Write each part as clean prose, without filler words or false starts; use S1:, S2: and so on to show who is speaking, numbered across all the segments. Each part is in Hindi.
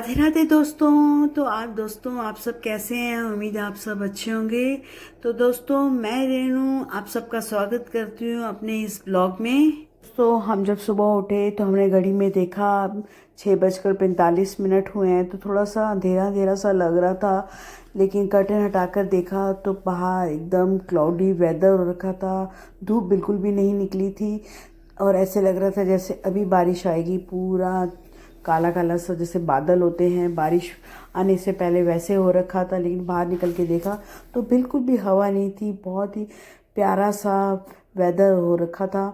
S1: राधे राधे दोस्तों। तो आप सब कैसे हैं? उम्मीद है आप सब अच्छे होंगे। तो दोस्तों, मैं रेनू आप सबका स्वागत करती हूँ अपने इस ब्लॉग में। तो हम जब सुबह उठे तो हमने घड़ी में देखा 6:45 हुए हैं। तो थोड़ा सा अंधेरा अंधेरा सा लग रहा था, लेकिन कर्टन हटाकर देखा तो बाहर एकदम क्लाउडी वेदर हो रखा था। धूप बिल्कुल भी नहीं निकली थी और ऐसे लग रहा था जैसे अभी बारिश आएगी। पूरा काला काला सा जैसे बादल होते हैं बारिश आने से पहले, वैसे हो रखा था। लेकिन बाहर निकल के देखा तो बिल्कुल भी हवा नहीं थी। बहुत ही प्यारा सा वेदर हो रखा था।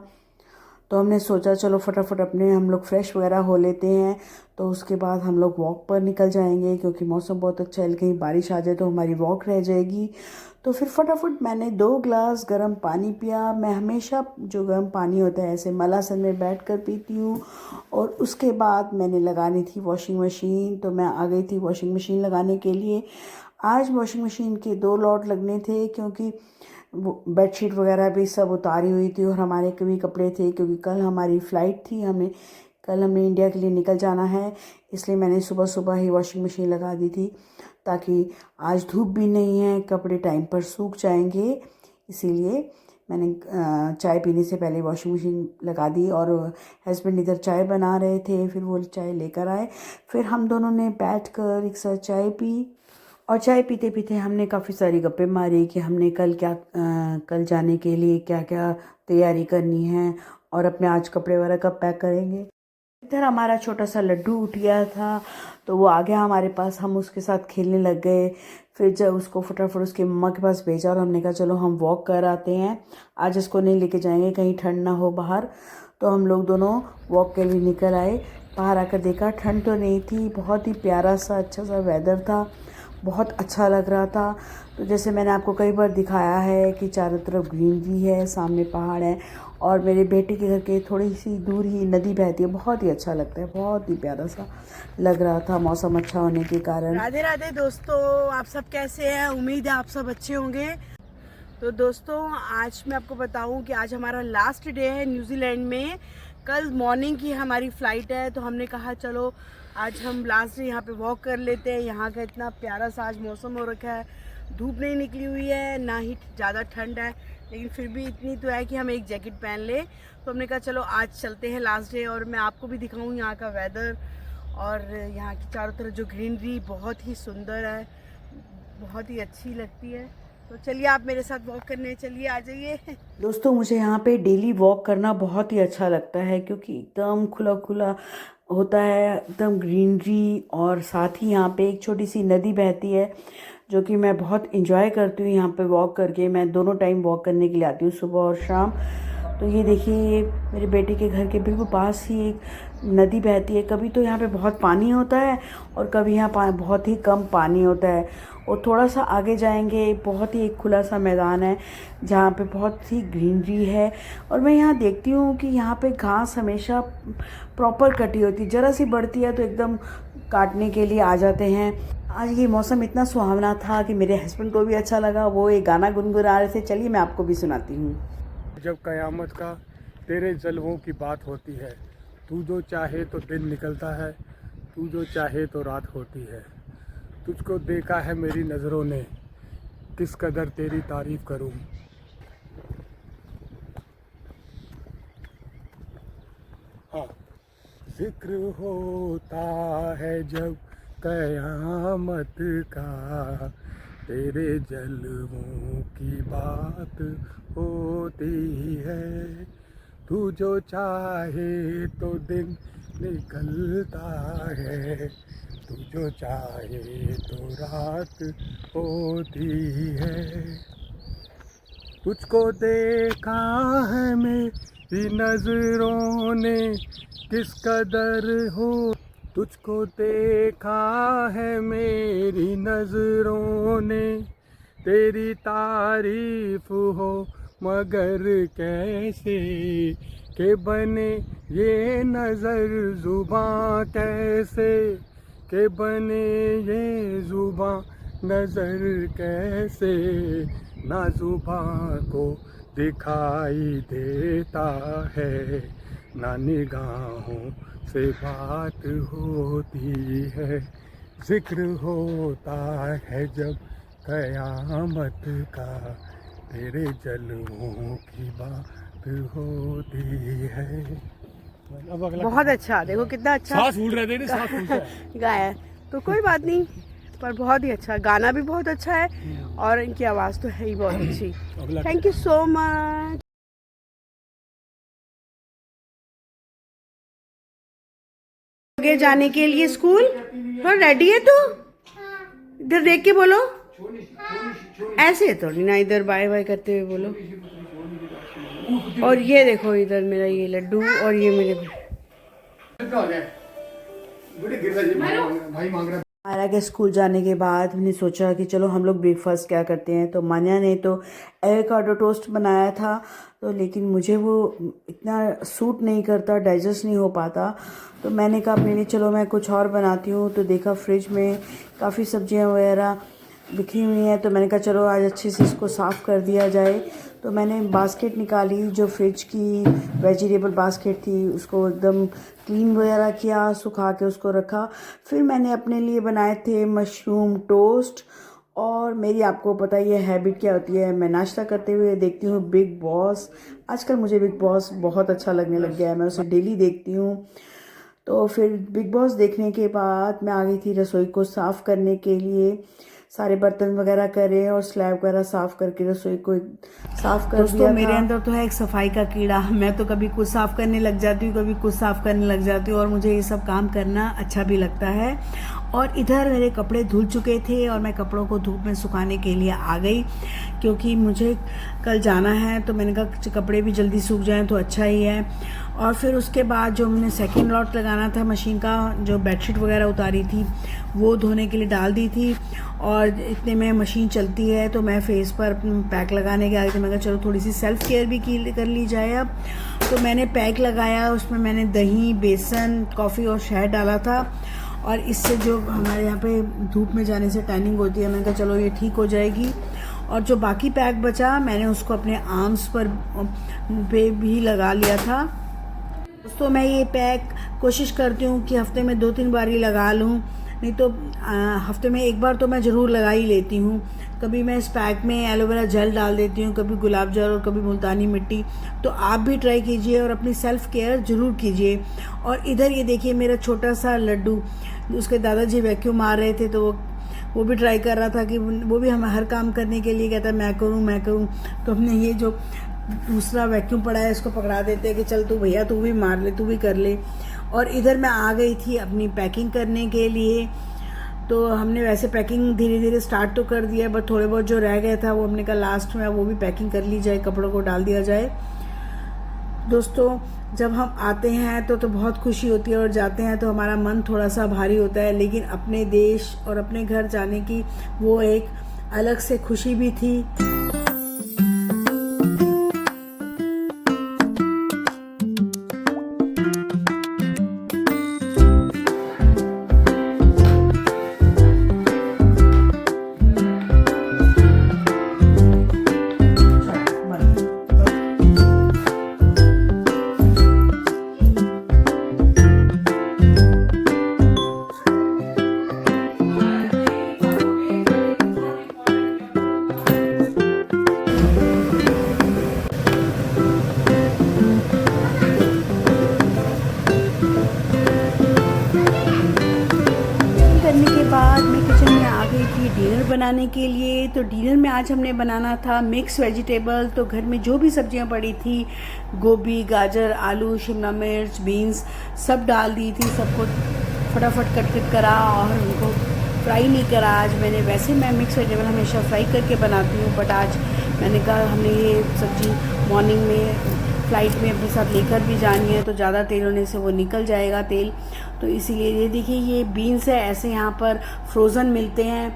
S1: तो हमने सोचा चलो फटाफट अपने हम लोग फ्रेश वगैरह हो लेते हैं, तो उसके बाद हम लोग वॉक पर निकल जाएंगे, क्योंकि मौसम बहुत अच्छा है। कहीं बारिश आ जाए तो हमारी वॉक रह जाएगी। तो फिर फटाफट मैंने 2 ग्लास गर्म पानी पिया। मैं हमेशा जो गर्म पानी होता है ऐसे मलासन में बैठ कर पीती हूँ। और उसके बाद मैंने लगानी थी वॉशिंग मशीन, तो मैं आ गई थी वॉशिंग मशीन लगाने के लिए। आज वॉशिंग मशीन के 2 लॉट लगने थे, क्योंकि वो बेडशीट वगैरह भी सब उतारी हुई थी और हमारे भी कपड़े थे, क्योंकि कल हमारी फ़्लाइट थी। कल हमें इंडिया के लिए निकल जाना है, इसलिए मैंने सुबह सुबह ही वॉशिंग मशीन लगा दी थी, ताकि आज धूप भी नहीं है, कपड़े टाइम पर सूख जाएंगे। इसीलिए मैंने चाय पीने से पहले वॉशिंग मशीन लगा दी। और हस्बैंड इधर चाय बना रहे थे, फिर वो चाय लेकर आए। फिर हम दोनों ने बैठकर एक साथ चाय पी। और चाय पीते पीते हमने काफ़ी सारी गप्पे मारी कि हमने कल जाने के लिए क्या क्या तैयारी करनी है, और अपने आज कपड़े वगैरह कब पैक करेंगे। इधर हमारा छोटा सा लड्डू उठ गया था, तो वो आ गया हमारे पास। हम उसके साथ खेलने लग गए। फिर जब उसको फटाफट उसके मम्मा के पास भेजा और हमने कहा चलो हम वॉक कर आते हैं, आज इसको नहीं लेके जाएंगे, कहीं ठंड ना हो बाहर। तो हम लोग दोनों वॉक के लिए निकल आए। बाहर आकर देखा ठंड तो नहीं थी, बहुत ही प्यारा सा अच्छा सा वेदर था, बहुत अच्छा लग रहा था। तो जैसे मैंने आपको कई बार दिखाया है कि चारों तरफ ग्रीनरी है, सामने पहाड़ है, और मेरे बेटे के घर के थोड़ी सी दूर ही नदी बहती है। बहुत ही अच्छा लगता है, बहुत ही प्यारा सा लग रहा था मौसम अच्छा होने के कारण। राधे राधे दोस्तों, आप सब कैसे हैं? उम्मीद है आप सब अच्छे होंगे। तो दोस्तों, आज मैं आपको बताऊं कि आज हमारा लास्ट डे है न्यूजीलैंड में। कल मॉर्निंग की हमारी फ़्लाइट है, तो हमने कहा चलो आज हम लास्ट डे यहाँ पे वॉक कर लेते हैं। यहाँ का इतना प्यारा सा आज मौसम हो रखा है, धूप नहीं निकली हुई है, ना ही ज़्यादा ठंड है, लेकिन फिर भी इतनी तो है कि हम एक जैकेट पहन ले। तो हमने कहा चलो आज चलते हैं लास्ट डे, और मैं आपको भी दिखाऊँ यहाँ का वेदर और यहाँ की चारों तरफ जो ग्रीनरी बहुत ही सुंदर है, बहुत ही अच्छी लगती है। तो चलिए आप मेरे साथ वॉक करने चलिए, आ जाइए। दोस्तों, मुझे यहाँ पे डेली वॉक करना बहुत ही अच्छा लगता है, क्योंकि एकदम खुला खुला होता है, एकदम ग्रीनरी, और साथ ही यहाँ पे एक छोटी सी नदी बहती है, जो कि मैं बहुत इंजॉय करती हूँ यहाँ पे वॉक करके। मैं दोनों टाइम वॉक करने के लिए आती हूँ, सुबह और शाम। तो ये देखिए, ये मेरे बेटे के घर के बिल्कुल पास ही एक नदी बहती है। कभी तो यहाँ पे बहुत पानी होता है और कभी यहाँ बहुत ही कम पानी होता है। और थोड़ा सा आगे जाएंगे, बहुत ही एक खुला सा मैदान है जहाँ पे बहुत ही ग्रीनरी है। और मैं यहाँ देखती हूँ कि यहाँ पे घास हमेशा प्रॉपर कटी होती है, ज़रा सी बढ़ती है तो एकदम काटने के लिए आ जाते हैं। आज ये मौसम इतना सुहावना था कि मेरे हस्बैंड को भी अच्छा लगा, वो एक गाना गुनगुना रहे थे। चलिए मैं आपको भी सुनाती हूँ।
S2: जब कयामत का तेरे जलवों की बात होती है, तू जो चाहे तो दिन निकलता है, तू जो चाहे तो रात होती है। तुझको देखा है मेरी नज़रों ने, किस कदर तेरी तारीफ करूं। हाँ, जिक्र होता है जब कयामत का, तेरे जलवों की बात होती है। तू जो चाहे तो दिन निकलता है, तू जो चाहे तो रात होती है। तुझको देखा है मेरी नजरों ने, किस कदर हो। तुझको देखा है मेरी नजरों ने, तेरी तारीफ हो मगर कैसे, के बने ये नज़र जुबां कैसे, के बने ये जुबां नज़र कैसे, ना जुबां को दिखाई देता है, ना निगाहों से बात होती है, जिक्र होता है जब कयामत का, तेरे जलवों की बात होती है। अब अगला
S3: बहुत अच्छा, देखो कितना अच्छा
S2: सांस फूल रहे थे, सांस फूलता है।
S3: गाया है। तो कोई बात नहीं, पर बहुत ही अच्छा गाना भी बहुत अच्छा है और इनकी आवाज़ तो है ही बहुत अच्छी।
S2: अगला
S3: थैंक यू सो मच। आगे जाने के लिए स्कूल तो रेडी है तू? इधर देख के बोलो, ऐसे थोड़ी ना, इधर बाय बाय करते हुए बोलो। और ये देखो इधर मेरा ये लड्डू और ये मेरे
S2: भाई मांग रहा।
S1: माया के स्कूल जाने के बाद मैंने सोचा कि चलो हम लोग ब्रेकफास्ट क्या करते हैं। तो मान्या ने तो एवोकाडो टोस्ट बनाया था, तो लेकिन मुझे वो इतना सूट नहीं करता, डाइजेस्ट नहीं हो पाता। तो मैंने कहा अपने लिए चलो मैं कुछ और बनाती हूँ। तो देखा फ्रिज में काफ़ी सब्जियाँ वगैरह बिखरी हुई हैं, तो मैंने कहा चलो आज अच्छे से इसको साफ़ कर दिया जाए। तो मैंने बास्केट निकाली, जो फ्रिज की वेजिटेबल बास्केट थी, उसको एकदम क्लीन वगैरह किया, सुखा के उसको रखा। फिर मैंने अपने लिए बनाए थे मशरूम टोस्ट। और मेरी आपको पता ही है हैबिट क्या होती है, मैं नाश्ता करते हुए देखती हूँ बिग बॉस। आजकल मुझे बिग बॉस बहुत अच्छा लगने लग गया है, मैं उसे डेली देखती हूँ। तो फिर बिग बॉस देखने के बाद मैं आ गई थी रसोई को साफ़ करने के लिए। सारे बर्तन वगैरह करे और स्लैब वगैरह साफ़ करके रसोई को साफ़ कर दिया था। मेरे अंदर तो है एक सफाई का कीड़ा, मैं तो कभी कुछ साफ़ करने लग जाती हूँ, कभी कुछ साफ़ करने लग जाती हूँ, और मुझे ये सब काम करना अच्छा भी लगता है। और इधर मेरे कपड़े धुल चुके थे और मैं कपड़ों को धूप में सुखाने के लिए आ गई, क्योंकि मुझे कल जाना है। तो मैंने कहा कपड़े भी जल्दी सूख जाएं तो अच्छा ही है। और फिर उसके बाद जो मैंने सेकंड लॉट लगाना था मशीन का, जो बेडशीट वगैरह उतारी थी वो धोने के लिए डाल दी थी। और इतने में मशीन चलती है, तो मैं फेस पर पैक लगाने के आगे थे। मैं कहा चलो थोड़ी सी सेल्फ केयर भी कर ली जाए अब। तो मैंने पैक लगाया, उसमें मैंने दही, बेसन, कॉफ़ी और शहद डाला था। और इससे जो हमारे यहाँ पे धूप में जाने से टैनिंग होती है, मैंने कहा चलो ये ठीक हो जाएगी। और जो बाकी पैक बचा मैंने उसको अपने आर्म्स पर पे भी लगा लिया था। तो मैं ये पैक कोशिश करती हूँ कि हफ्ते में 2-3 बार ही लगा लूँ, नहीं तो हफ्ते में एक बार तो मैं ज़रूर लगा ही लेती हूँ। कभी मैं इस पैक में एलोवेरा जेल डाल देती हूँ, कभी गुलाब जल और कभी मुल्तानी मिट्टी। तो आप भी ट्राई कीजिए और अपनी सेल्फ़ केयर ज़रूर कीजिए। और इधर ये देखिए मेरा छोटा सा लड्डू, उसके दादाजी वैक्यूम मार रहे थे, तो वो भी ट्राई कर रहा था कि वो भी हमें हर काम करने के लिए कहता है मैं करूँ। तो हमने ये जो दूसरा वैक्यूम पड़ा है इसको पकड़ा देते हैं कि चल तू भैया तू भी मार ले, तू भी कर ले। और इधर मैं आ गई थी अपनी पैकिंग करने के लिए। तो हमने वैसे पैकिंग धीरे धीरे स्टार्ट तो कर दिया, बट थोड़े बहुत जो रह गया था वो हमने कहा लास्ट में वो भी पैकिंग कर ली जाए, कपड़ों को डाल दिया जाए। दोस्तों जब हम आते हैं तो बहुत खुशी होती है, और जाते हैं तो हमारा मन थोड़ा सा भारी होता है, लेकिन अपने देश और अपने घर जाने की वो एक अलग से खुशी भी थी। डिनर बनाने के लिए। तो डिनर में आज हमने बनाना था मिक्स वेजिटेबल। तो घर में जो भी सब्जियां पड़ी थी, गोभी, गाजर, आलू, शिमला मिर्च, बीन्स सब डाल दी थी। सबको फटाफट कट करा और उनको फ्राई नहीं करा आज मैंने। वैसे मैं मिक्स वेजिटेबल हमेशा फ्राई करके बनाती हूँ, बट आज मैंने कहा हमने ये सब्ज़ी मॉर्निंग में फ़्लाइट में अपने साथ लेकर भी जानी है, तो ज़्यादा तेल होने से वो निकल जाएगा तेल। तो इसीलिए ये देखिए ये बीन्स है, ऐसे यहाँ पर फ्रोज़न मिलते हैं।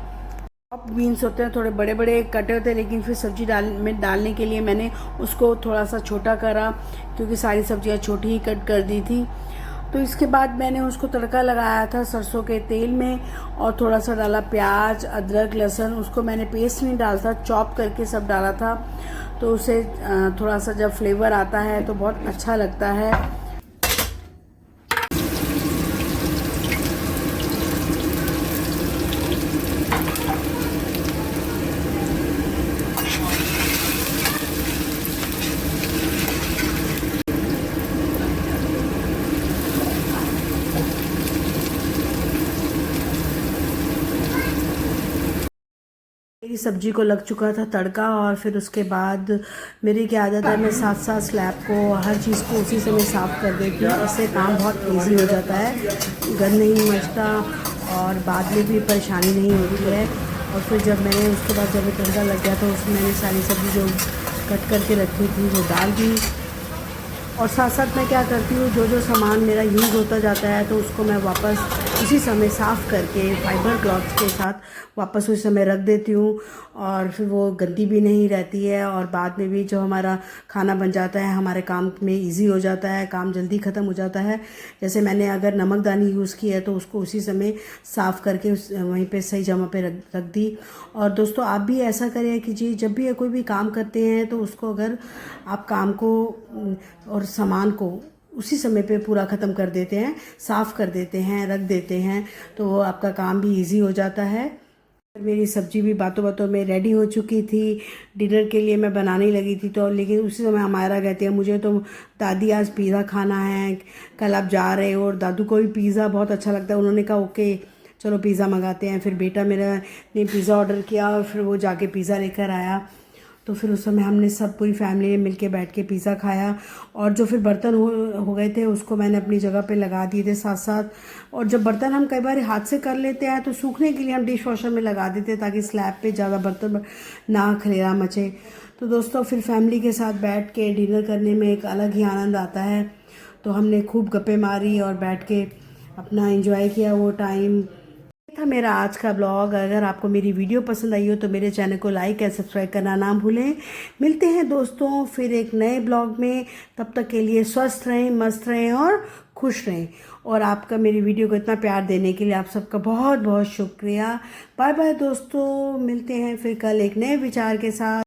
S1: अब बीन्स होते हैं थोड़े बड़े बड़े कटे होते हैं, लेकिन फिर सब्जी डालने के लिए मैंने उसको थोड़ा सा छोटा करा, क्योंकि सारी सब्जियाँ छोटी ही कट कर दी थी। तो इसके बाद मैंने उसको तड़का लगाया था सरसों के तेल में, और थोड़ा सा डाला प्याज, अदरक, लहसुन। उसको मैंने पेस्ट नहीं डाला था, चॉप करके सब डाला था। तो उसे थोड़ा सा जब फ्लेवर आता है तो बहुत अच्छा लगता है।
S3: सब्जी को लग चुका था तड़का, और फिर उसके बाद मेरी क्या आदत है, मैं साथ साथ स्लैब को हर चीज़ को उसी समय साफ़ कर देती हूँ। इससे काम बहुत ईजी हो जाता है, गंद नहीं मचता और बाद में भी परेशानी नहीं होती है। और फिर जब मैंने उसके बाद जब तड़का लग गया तो उसमें मैंने सारी सब्ज़ी जो कट करके रखी थी वो डाल दी। और साथ साथ मैं क्या करती हूँ, जो जो सामान मेरा यूज़ होता जाता है तो उसको मैं वापस उसी समय साफ़ करके फाइबर क्लॉथ्स के साथ वापस उसी समय रख देती हूँ, और फिर वो गंदी भी नहीं रहती है। और बाद में भी जो हमारा खाना बन जाता है, हमारे काम में इजी हो जाता है, काम जल्दी ख़त्म हो जाता है। जैसे मैंने अगर नमकदानी यूज़ की है तो उसको उसी समय साफ़ करके वहीं पे सही जगह पे रख दी। और दोस्तों आप भी ऐसा करें कि जी जब भी कोई भी काम करते हैं तो उसको अगर आप काम को और सामान को उसी समय पे पूरा ख़त्म कर देते हैं, साफ़ कर देते हैं, रख देते हैं, तो वो आपका काम भी इजी हो जाता है। मेरी सब्ज़ी भी बातों बातों में रेडी हो चुकी थी, डिनर के लिए मैं बनाने लगी थी, तो लेकिन उसी समय हमारा कहती है मुझे तो दादी आज पिज़्ज़ा खाना है, कल आप जा रहे हो, और दादू को भी पिज़्ज़ा बहुत अच्छा लगता है। उन्होंने कहा ओके चलो पिज़्ज़ा मंगाते हैं। फिर बेटा मेरा ने पिज़्ज़ा ऑर्डर किया और फिर वो जाके पिज़्ज़ा लेकर आया। तो फिर उस समय हमने सब पूरी फैमिली ने मिलके बैठ के पिज़्ज़ा खाया। और जो फिर बर्तन हो गए थे उसको मैंने अपनी जगह पे लगा दिए थे साथ साथ। और जब बर्तन हम कई बार हाथ से कर लेते हैं तो सूखने के लिए हम डिश वॉशर में लगा देते हैं ताकि स्लैब पे ज़्यादा बर्तन ना खलेरा मचे। तो दोस्तों फिर फैमिली के साथ बैठ के डिनर करने में एक अलग ही आनंद आता है। तो हमने खूब गप्पे मारी और बैठ के अपना एंजॉय किया वो टाइम। था मेरा आज का ब्लॉग। अगर आपको मेरी वीडियो पसंद आई हो तो मेरे चैनल को लाइक और सब्सक्राइब करना ना भूलें। मिलते हैं दोस्तों फिर एक नए ब्लॉग में, तब तक के लिए स्वस्थ रहें, मस्त रहें और खुश रहें। और आपका मेरी वीडियो को इतना प्यार देने के लिए आप सबका बहुत बहुत शुक्रिया। बाय बाय दोस्तों, मिलते हैं फिर कल एक नए विचार के साथ।